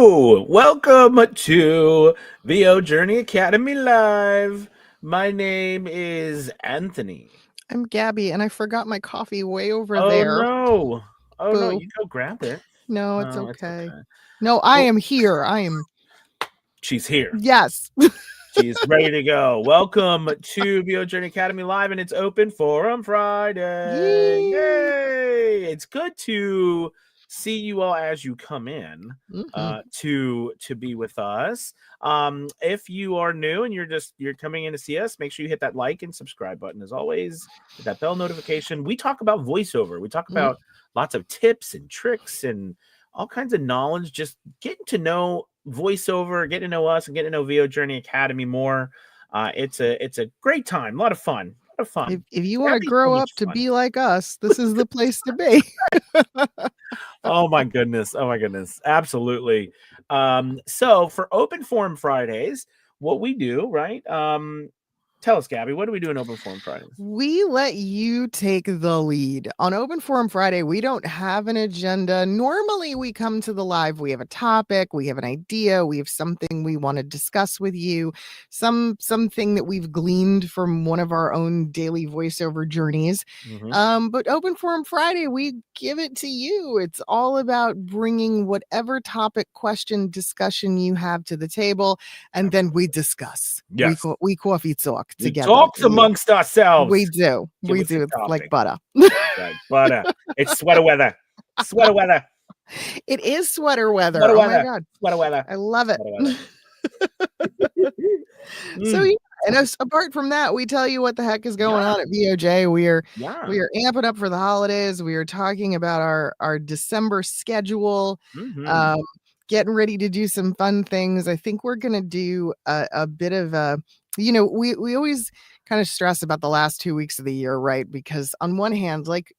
Hello, welcome to VO Journey Academy Live. My name is Anthony. I'm Gabby, and I forgot my coffee way over Oh there. no. Oh no, Boo. you go grab it. No, it's No, it's okay. okay. No, I Well, am here. I am. she's here. Yes. She's ready to go. Welcome to VO Journey Academy Live, and it's open Forum Friday. Yay. Yay! It's good to see you all as you come in to be with us. If you are new and you're coming in to see us, make sure you hit that like and subscribe button. As always, hit that bell notification. We talk about voiceover. We talk about lots of tips and tricks and all kinds of knowledge, just getting to know voiceover, getting to know us, and getting to know VO Journey Academy more. It's a great time, a lot of fun, a lot of fun. If you want to Gabby's so grow much up to fun. be like us, this is the place to be. Oh my goodness, absolutely. So for Open Forum Fridays, what we do, right? Tell us, Gabby, what do we do in Open Forum Fridays? We let you take the lead. On Open Forum Friday, we don't have an agenda. Normally, we come to the live, we have a topic, we have an idea, we have something we want to discuss with you, something that we've gleaned from one of our own daily voiceover journeys. But Open Forum Friday, we give it to you. It's all about bringing whatever topic, question, discussion you have to the table, and then we discuss. Yes. We coffee talk We together. talk amongst ourselves. We do. Give We us a do. It's like topic. butter. Like butter. It's sweater weather. Sweater weather. It is sweater weather. Sweater Oh my weather. God. Sweater weather. I love it. Sweater weather. So yeah, and apart from that, we tell you what the heck is going on at VOJ. We are amping up for the holidays. We are talking about our December schedule. Getting ready to do some fun things. I think we're gonna do a bit of a, we always kind of stress about the last 2 weeks of the year, right? Because on one hand, like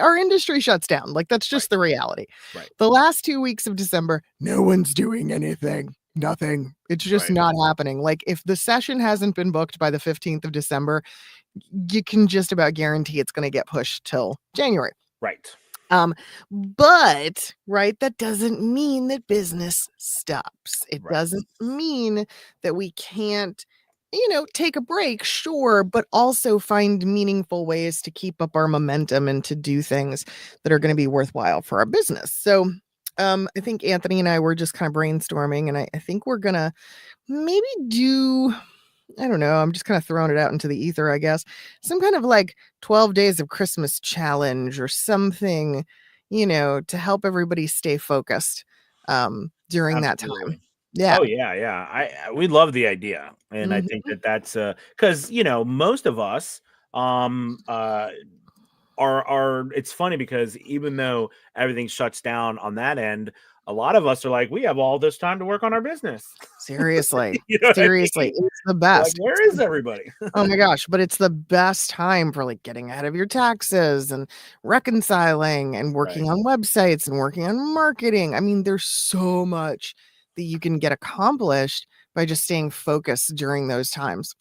our industry shuts down. Like that's just the reality. Right. The last 2 weeks of December, no one's doing anything. Nothing. It's just not happening. Like if the session hasn't been booked by the 15th of December, you can just about guarantee it's going to get pushed till January. Right. But right, that doesn't mean that business stops. It doesn't mean that we can't, take a break, sure, but also find meaningful ways to keep up our momentum and to do things that are going to be worthwhile for our business. So I think Anthony and I were just kind of brainstorming, and I think we're gonna maybe do, I don't know, I'm just kind of throwing it out into the ether, I guess, some kind of like 12 days of Christmas challenge or something, to help everybody stay focused during that time. Yeah. Oh yeah. We love the idea, and I think that's because most of us are it's funny because even though everything shuts down on that end, a lot of us are like, we have all this time to work on our business. Seriously. You know what I Seriously. mean? It's the Like, best. where is everybody? Oh my gosh, but it's the best time for like getting ahead of your taxes and reconciling and working on websites and working on marketing. I mean, there's so much that you can get accomplished by just staying focused during those times.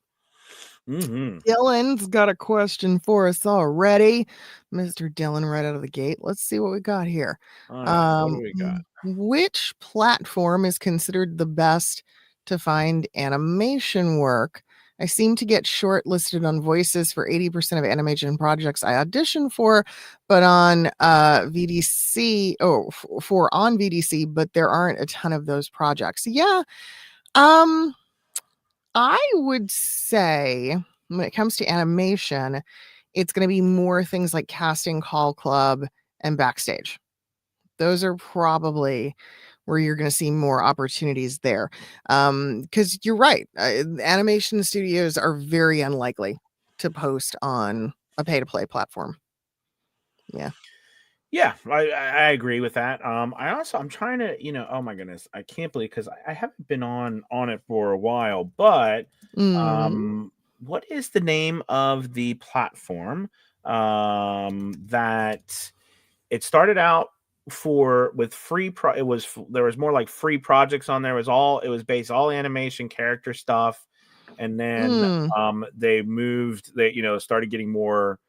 Dylan's got a question for us already. Mr. Dylan, right out of the gate. Let's see what we got here. All right, what do we got? Which platform is considered the best to find animation work? I seem to get shortlisted on Voices for 80% of animation projects I audition for, but on VDC, on VDC, but there aren't a ton of those projects. Yeah. I would say when it comes to animation, it's going to be more things like Casting Call Club and Backstage. Those are probably where you're going to see more opportunities there. Because you're right. Animation studios are very unlikely to post on a pay-to-play platform. Yeah. Yeah, I agree with that. I'm trying to, oh my goodness, I can't believe because I haven't been on it for a while, but what is the name of the platform that it started out with free there was more like free projects on there. It was based all animation character stuff, and then they started getting more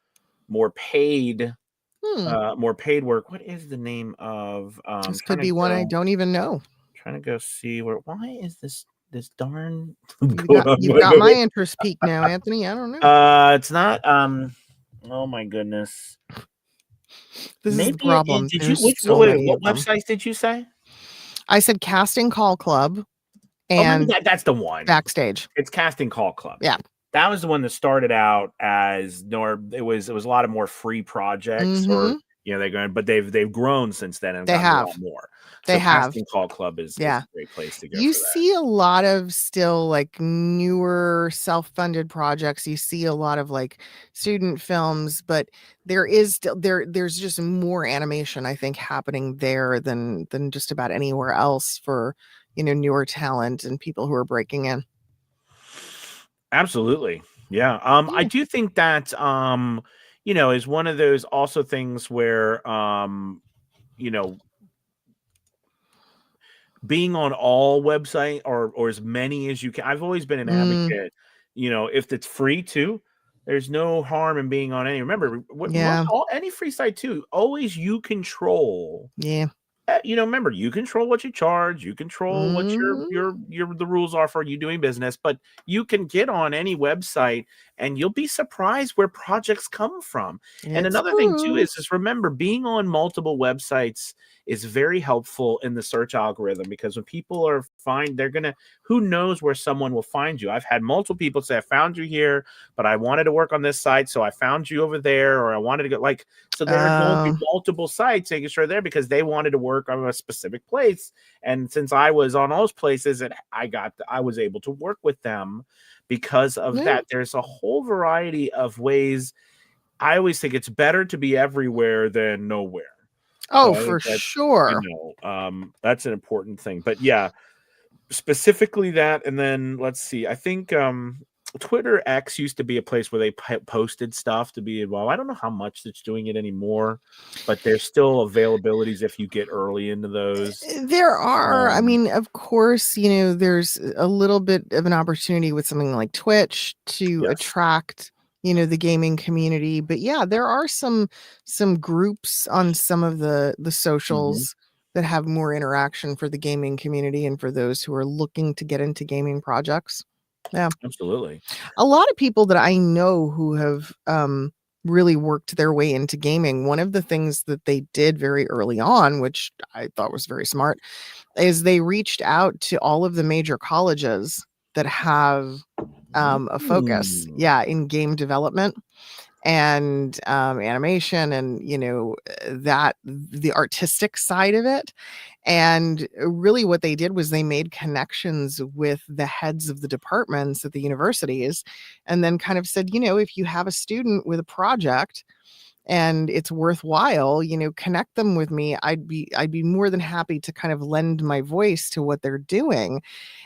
paid more paid work. What is the name of This could be one I don't even know. trying to go see why is this darn You've going got on? you've got my interest peaked now, Anthony. I don't know. It's not oh my goodness. This is the Maybe problem. did you There's so wait, many what of them. websites did you say? I said Casting Call Club Oh, maybe and that's the one. Backstage. It's Casting Call Club. Yeah. That was the one that started out as it was a lot of more free projects or they're going, but they've grown since then and They gotten have. a lot more. They So have. Casting Call Club is a great place to go. You for that. see a lot of still like newer self-funded projects. You see a lot of like student films, but there is still there's just more animation, I think, happening there than just about anywhere else for newer talent and people who are breaking in. Absolutely. Yeah. I do think that is one of those also things where being on all website or as many as you can. I've always been an advocate, if it's free too, there's no harm in being on any. Remember, any free site too, always you control. Yeah. Remember, you control what you charge, you control what the rules are for you doing business, but you can get on any website and you'll be surprised where projects come from. And another thing too is remember, being on multiple websites is very helpful in the search algorithm, because when people who knows where someone will find you. I've had multiple people say, I found you here, but I wanted to work on this site, so I found you over there, or I wanted to go so they're going through multiple sites, making sure they're because they wanted to work on a specific place. And since I was on those places, I was able to work with them because of that. There's a whole variety of ways. I always think it's better to be everywhere than nowhere. Oh, for sure. That's an important thing. But yeah, specifically that. And then let's see. I think Twitter X used to be a place where they posted stuff to be involved. I don't know how much it's doing it anymore, but there's still availabilities if you get early into those. There are. I mean, of course, there's a little bit of an opportunity with something like Twitch to attract the gaming community. But yeah, there are some groups on some of the socials that have more interaction for the gaming community and for those who are looking to get into gaming projects. Yeah, absolutely. A lot of people that I know who have really worked their way into gaming, one of the things that they did very early on, which I thought was very smart, is they reached out to all of the major colleges that have a focus in game development and animation and the artistic side of it. And really what they did was they made connections with the heads of the departments at the universities and then kind of said, if you have a student with a project and it's worthwhile, connect them with me. I'd be more than happy to kind of lend my voice to what they're doing.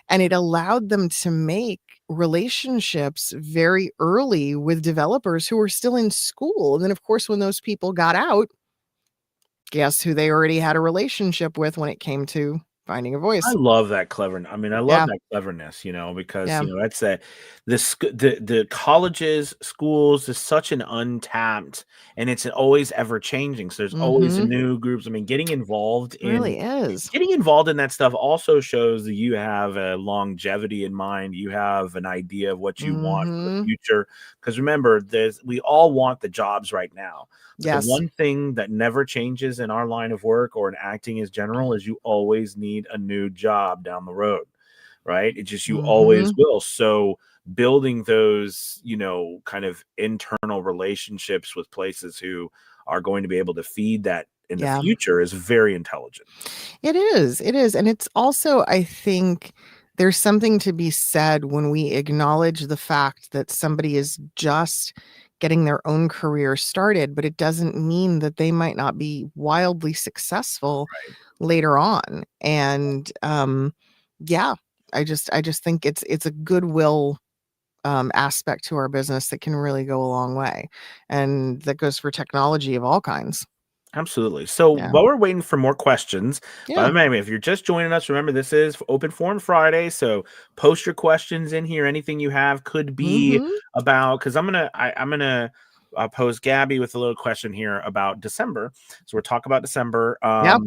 And it allowed them to make relationships very early with developers who were still in school. And then of course, when those people got out, guess who they already had a relationship with when it came to finding a voice. I love that cleverness. I mean, I love that cleverness, because that's the colleges, schools is such an untapped, and it's always ever changing. So there's always new groups. I mean, getting involved in that stuff also shows that you have a longevity in mind. You have an idea of what you want for the future. Because remember, we all want the jobs right now. Yes. The one thing that never changes in our line of work or in acting as general is you always need a new job down the road, right? It's just you always will. So building those, kind of internal relationships with places who are going to be able to feed that in the future is very intelligent. It is. And it's also, I think, there's something to be said when we acknowledge the fact that somebody is just getting their own career started, but it doesn't mean that they might not be wildly successful later on. And I just think it's a goodwill aspect to our business that can really go a long way. And that goes for technology of all kinds. Absolutely. So while we're waiting for more questions, by the way, if you're just joining us, remember this is Open Forum Friday. So post your questions in here. Anything you have could be about, because I'm gonna pose Gabby with a little question here about December. So we're talking about December, Yep.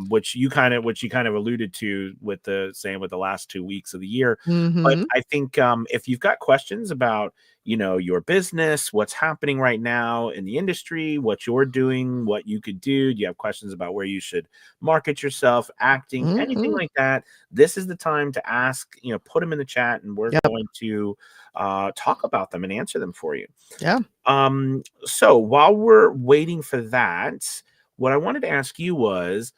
which you kind of alluded to with the last 2 weeks of the year. But Mhm. I think if you've got questions about, your business, what's happening right now in the industry, what you're doing, what you could do, you have questions about where you should market yourself, acting, anything Mhm. like that, this is the time to ask, put them in the chat, and we're Yep. going to talk about them and answer them for you. Yeah. So while we're waiting for that, what I wanted to ask you was,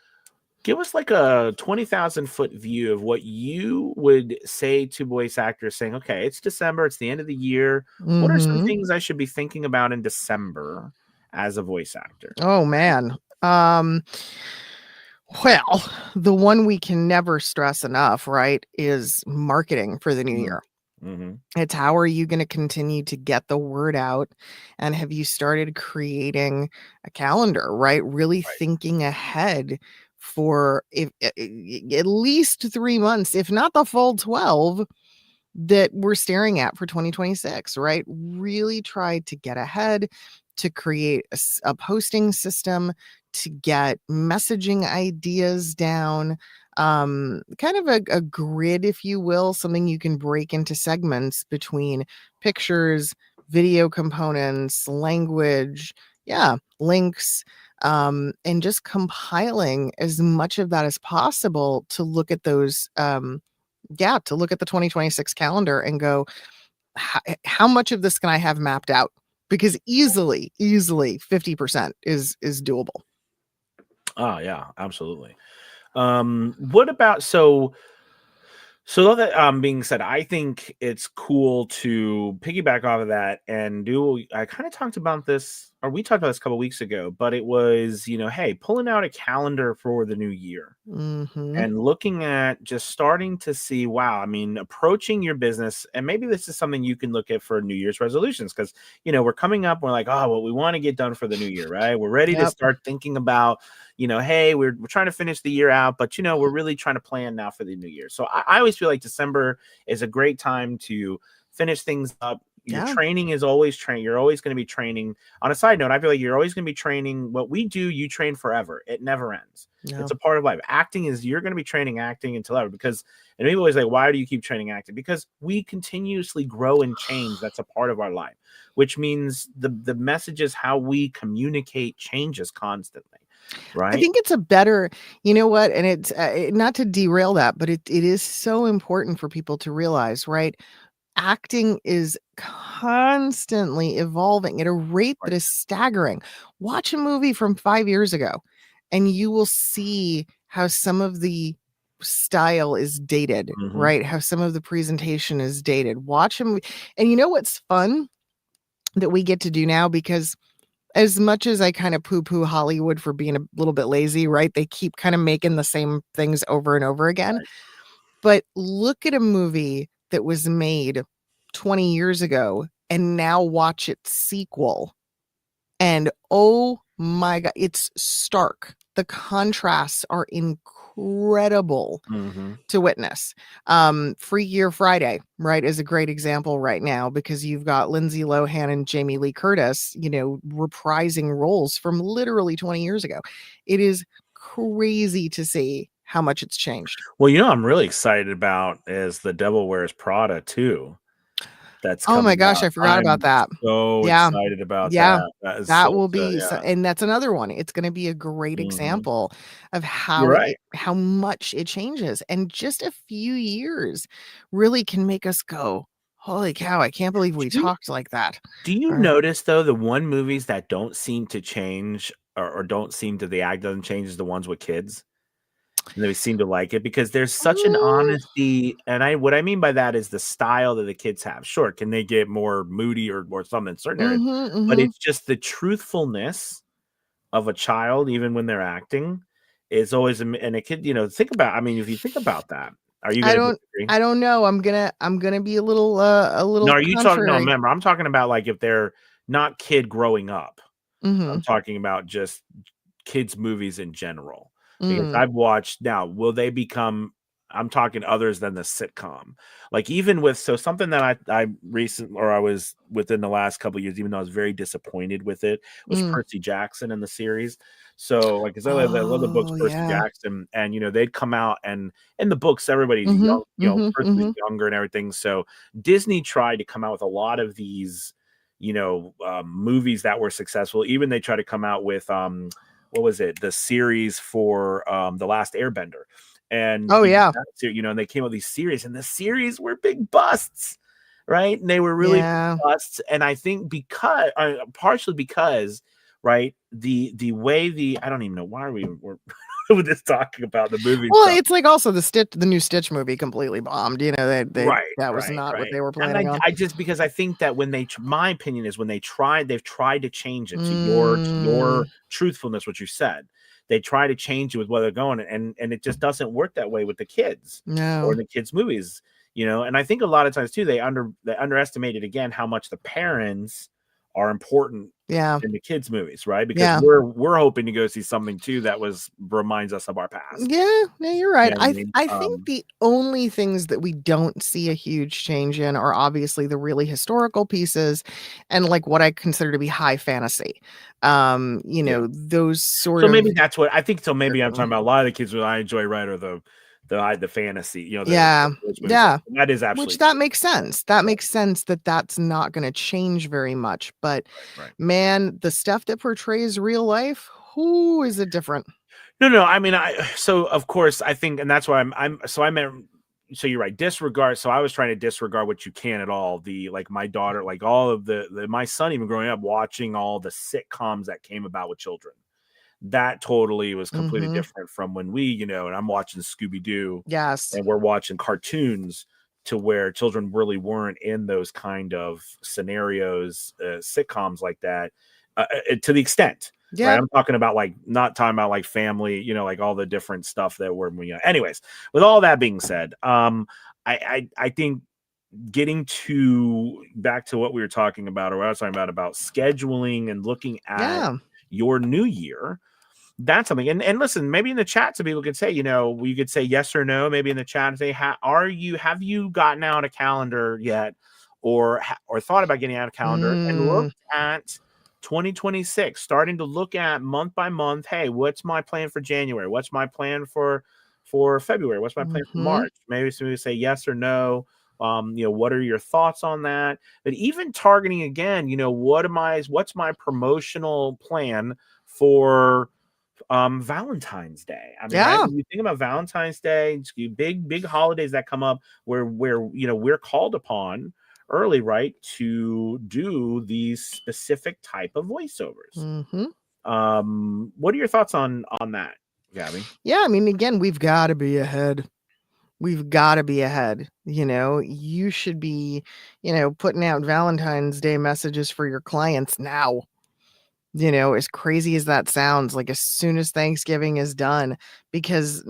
give us like a 20,000-foot view of what you would say to voice actors saying, okay, it's December, it's the end of the year. What are some Mhm. things I should be thinking about in December as a voice actor? Oh, man. Um, well, the one we can never stress enough, right, is marketing for the new Mm. year. Mhm. It's how are you gonna continue to get the word out, and have you started creating a calendar, right? Really Right. thinking ahead for if at least 3 months, if not the full 12 that we're staring at for 2026, right? Really try to get ahead, to create a posting system, to get messaging ideas down, kind of a grid, if you will, something you can break into segments between pictures, video components, language, yeah, links, and just compiling as much of that as possible to look at those yeah, to look at the 2026 calendar and go, how much of this can I have mapped out? Because easily 50% is doable. Oh yeah, absolutely. What about So that being said, I think it's cool to piggyback off of that and do. I kind of talked about this, or we talked about this a couple weeks ago, but it was, hey, pulling out a calendar for the new year Mhm. and looking at just starting to see, wow, I mean, approaching your business, and maybe this is something you can look at for New Year's resolutions, because we're coming up, we're like, oh, well, we want to get done for the new year, right? We're ready to Yep. start thinking about, hey, we're trying to finish the year out, but we're really trying to plan now for the new year. So I always feel like December is a great time to finish things up. Your Yeah. training is always train. You're always going to be training. On a side note, I feel like you're always going to be training. What we do, you train forever. It never ends. No. It's a part of life. Acting is, you're going to be training acting until ever, because, and people always like, why do you keep training acting? Because we continuously grow and change. That's a part of our life, which means the messages, how we communicate changes constantly. I Right. think it's a better, you know what? And it's not to derail that, but it is so important for people to realize, right? Acting is constantly evolving at a rate that Right. is staggering. Watch a movie from 5 years ago, and you will see how some of the style is dated, Mm-hmm. right? How some of the presentation is dated. Watch 'em, and you know what's fun that we get to do now, because as much as I kinda poo-poo Hollywood for being a little bit lazy, right? They keep kinda making the same things over and over again. Right. But look at a movie that was made 20 years ago and now watch its sequel, and oh my god, it's stark. The contrasts are incredible Mm-hmm. to witness. Freakier Friday, right, is a great example right now, because you've got Lindsay Lohan and Jamie Lee Curtis, reprising roles from literally 20 years ago. It is crazy to see how much it's changed. Well, I'm really excited about is The Devil Wears Prada too. That's Oh my coming gosh, out. I forgot about I'm that. so Yeah, excited about yeah. that. That is That so will exciting. be Yeah. and that's another one. It's gonna be a great Mhm. example of You're right. how much it changes, and just a few years really can make us go, "Holy cow, I can't believe we Do you talked like that." do you Or notice though, the one movies that don't seem to change, or don't seem to, the act doesn't change, is the ones with kids? And they seem to like it because there's such an Mm, honesty, and what I mean by that is the style that the kids have. Sure, can they get more moody or something in certain areas, mhm, but mhm. it's just the truthfulness of a child, even when they're acting, is always and a kid, think about, I mean, if you think about that, are you I gonna don't disagree? I don't know. I'm gonna be a No, little are you talking no, contrary. remember, I'm talking about, like, if they're not kid growing up. I'm Mhm. talking about just kids movies in general, because Mm. I've watched, now, will they become I'm talking others than the sitcom. Like even with something that I recently, or I was within the last couple of years, even though I was very disappointed with it, was Mm. Percy Jackson in the series. So like, because I love the books Oh, Percy yeah. Jackson, and they'd come out, and in the books everybody's Mhm, young, mhm, Percy was mhm. younger and everything. So Disney tried to come out with a lot of these, movies that were successful. Even they tried to come out with what was it, the series for The Last Airbender, and Oh, yeah. and they came up with these series, and the series were big busts, right? And they were really big Yeah. busts, and I think because partially because, right, the way I don't even know why we're with this talking about the movie Well, stuff. it's like also the new Stitch movie completely bombed, they Right, that was right, not what right. they were And planning on. I just, because I think that when my opinion is, when they've tried to change it to Mm, your truthfulness, what you said. They try to change it with where they're going, and it just doesn't work that way with the kids or no. the kids' movies. And I think a lot of times too, they underestimated again how much the parents are important Yeah. in the kids' movies, right? Because Yeah. we're hoping to go see something too that reminds us of our past. Yeah, yeah, you're right. You know what I mean? I think the only things that we don't see a huge change in are obviously the really historical pieces and like what I consider to be high fantasy. Yeah. Those sort So of maybe that's what I think. So maybe I'm talking character. about a lot of the kids that I enjoy, right, or the fantasy, Yeah. those movies. Yeah. That is Which absolutely that true. makes sense. That Right, makes sense that that's not going to change very much, but right. man, the stuff that portrays real life, who is it different? No. I mean, so of course I think, and that's why I meant. So you're right. Disregard. So I was trying to disregard what you can at all. Like my daughter, like all of my son, even growing up watching all the sitcoms that came about with children. That totally was completely Mhm. different from when and I'm watching Scooby Doo, Yes. and we're watching cartoons, to where children really weren't in those kind of scenarios, sitcoms like that, to the extent, right? Yeah. I'm talking about, like, not talking about like family, like all the different stuff that were, anyways, with all that being said, I think getting to back to what we were talking about, or what I was talking about scheduling and looking at Yeah. your new year, that's something. And listen, maybe in the chat, some people could say, you could say yes or no, maybe in the chat, and say, have you gotten out a calendar yet, or thought about getting out a calendar and Mm. looked at 2026, starting to look at month by month. Hey, what's my plan for January? What's my plan for February? What's my plan for Mhm. March? Maybe somebody say yes or no. What are your thoughts on that? But even targeting again, what's my promotional plan for Valentine's Day. I mean, right, Yeah. when you think about Valentine's Day, it's big holidays that come up, where we're called upon early, right, to do these specific type of voiceovers. Mhm. What are your thoughts on that, Gabby? Yeah, I mean, again, we've gotta be ahead. We've gotta be ahead, You should be, putting out Valentine's Day messages for your clients now. As crazy as that sounds, like, as soon as Thanksgiving is done, because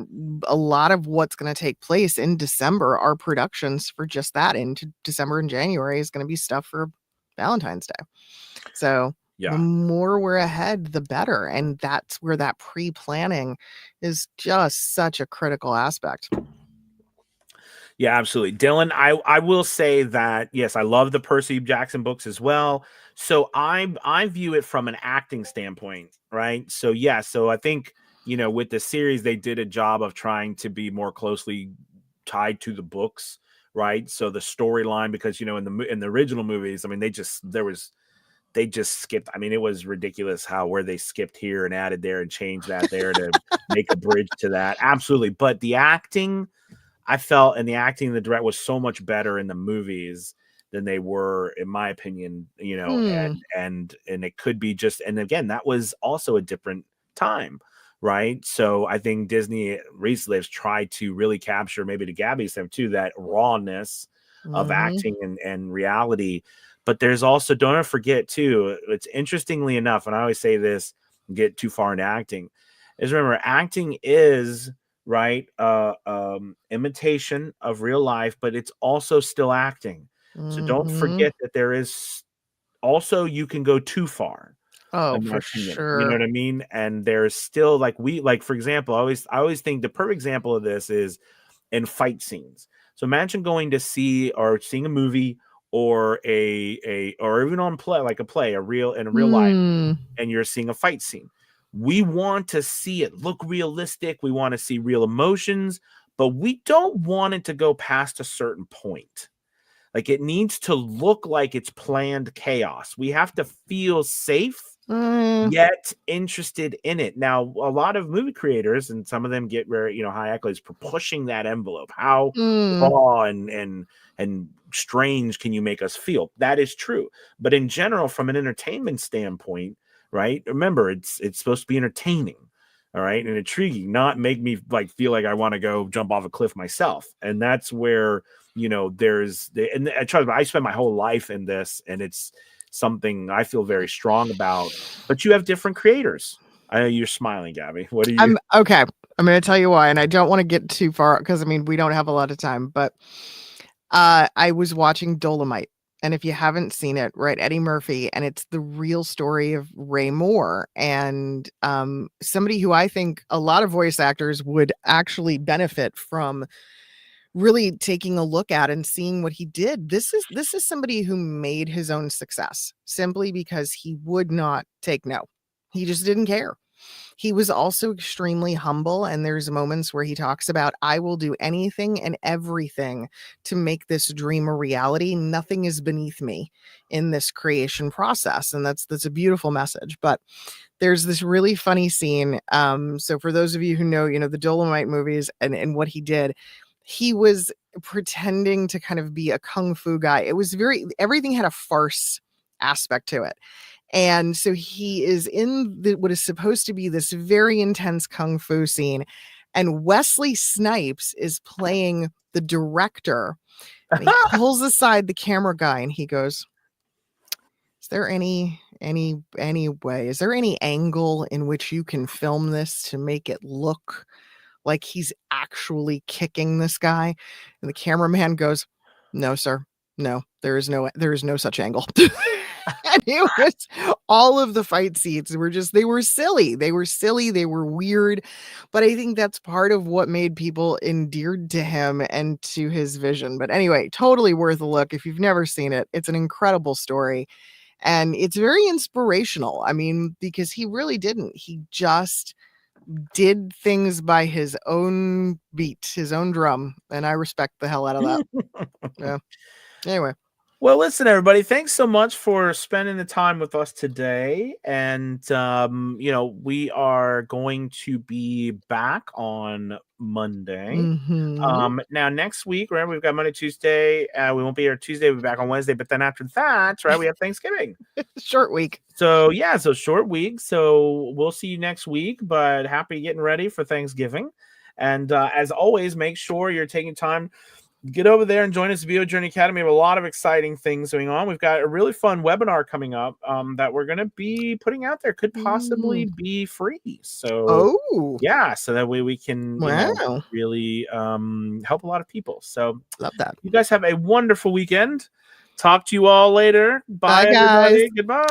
a lot of what's gonna take place in December are productions for just that. Into December and January is gonna be stuff for Valentine's Day. So, the Yeah. more we're ahead, the better, and that's where that pre-planning is just such a critical aspect. Yeah, absolutely. Dylan, I will say that yes, I love the Percy Jackson books as well. So I view it from an acting standpoint, right? So yeah, so I think, with the series they did a job of trying to be more closely tied to the books, right? So the storyline, because in the original movies, I mean, they just skipped. I mean, it was ridiculous where they skipped here and added there and changed that there to make a bridge to that. Absolutely. But the acting, I felt, and the acting, the direct was so much better in the movies than they were, in my opinion. Hmm. And it could be just, and again, that was also a different time, right? So I think Disney recently has tried to really capture, maybe to Gabby's time too, that rawness of Mhm. acting and reality. But there's also, don't forget too, it's interestingly enough, and I always say this, get too far into acting, is remember, acting is, right, imitation of real life, but it's also still acting. So don't Mhm. forget that there is also, you can go too far, Oh, in my for opinion. You know sure. what I mean? And there's still, like, for example, I always think the perfect example of this is and fight scenes. So imagine going to see or seeing a movie or or even on play, like a play, a real life, and you're seeing a fight scene. We want to see it look realistic. We want to see real emotions, but we don't want it to go past a certain point. Like, it needs to look like it's planned chaos. We have to feel safe yet interested in it. Now, a lot of movie creators, and some of them get very, high accolades for pushing that envelope. How raw and strange can you make us feel? That is true. But in general, from an entertainment standpoint, right? Remember, it's supposed to be entertaining, all right, and intriguing, not make me like feel like I want to go jump off a cliff myself. And that's where there's and I spend my whole life in this, and it's something I feel very strong about. But you have different creators. I know you're smiling, Gabby. What are you? Okay. I'm going to tell you why, and I don't want to get too far because we don't have a lot of time. But I was watching Dolomite. And if you haven't seen it, right, Eddie Murphy, and it's the real story of Ray Moore, and somebody who I think a lot of voice actors would actually benefit from really taking a look at and seeing what he did. This is somebody who made his own success simply because he would not take no. He just didn't care. He was also extremely humble, and there's moments where he talks about, I will do anything and everything to make this dream a reality. Nothing is beneath me in this creation process. And that's a beautiful message. But there's this really funny scene. So for those of you who know, the Dolomite movies and what he did, he was pretending to kind of be a kung fu guy. It was everything had a farce aspect to it. And so he is in what is supposed to be this very intense kung fu scene, and Wesley Snipes is playing the director. And he pulls aside the camera guy and he goes, is there any way, is there any angle in which you can film this to make it look like he's actually kicking this guy? And the cameraman goes, no, sir. No, there is no such angle. And it was all of the fight scenes they were silly. They were weird. But I think that's part of what made people endeared to him and to his vision. But anyway, totally worth a look. If you've never seen it, it's an incredible story. And it's very inspirational. Because he really didn't. He just did things by his own beat, his own drum. And I respect the hell out of that. Yeah. Anyway. Well, listen, everybody, thanks so much for spending the time with us today. And, we are going to be back on Monday. Now, next week, right, we've got Monday, Tuesday. We won't be here Tuesday. We'll be back on Wednesday. But then after that, right, we have Thanksgiving. Short week. So, yeah, short week. So we'll see you next week. But happy getting ready for Thanksgiving. And as always, make sure you're taking time. Get over there and join us at VO Journey Academy. We have a lot of exciting things going on. We've got a really fun webinar coming up that we're going to be putting out there. Could possibly be free. So, yeah, so that way we can really help a lot of people. So, love that. You guys have a wonderful weekend. Talk to you all later. Bye everybody. Guys. Goodbye.